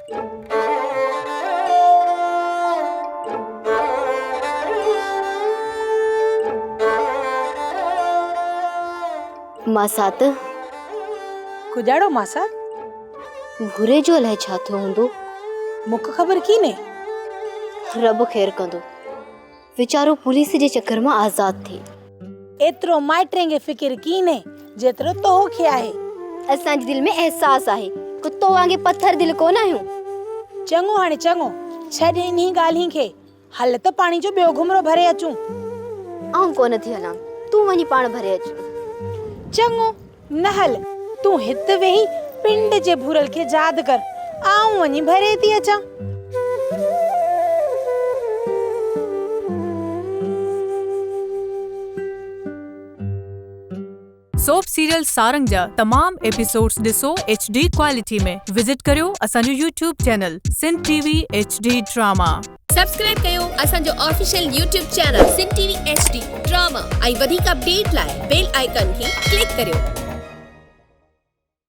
मासात कुजाड़ो मासा भूरे जो अलाए छा थियो हूंदो। मूंखे ख़बर कीने। रब ख़ैर कंदो, वीचारो पुलिस जे चक्कर में आज़ाद थी। एतिरो माइटनि खे फिकिर कीने जेतिरो तोखे आहे। असांजे दिल में एहसास आहे, कुत्तो वांगे पत्थर दिल कोन आहियूं। चङो हाणे चङो, छॾ इन्ही ॻाल्हि खे। हल त पाणी जो ॿियो घुमरो भरे अचूं। आऊं कोन थी हलां, तूं वञी पाण भरे अच। चङो न हल, तूं हिते वेही पिंड जे भूरल खे यादि कर, आऊं वञी भरे थी अचां। सोप सीरियल सारंग जा तमाम एपिसोड्स ॾिसो HD क्वालिटी में। विजिट करियो असांजो YouTube channel Sindh TV HD drama. Subscribe कयो असांजो official YouTube channel Sindh TV HD drama ऐं वधीक अपडेट लाइ बेल आइकन खे क्लिक करियो।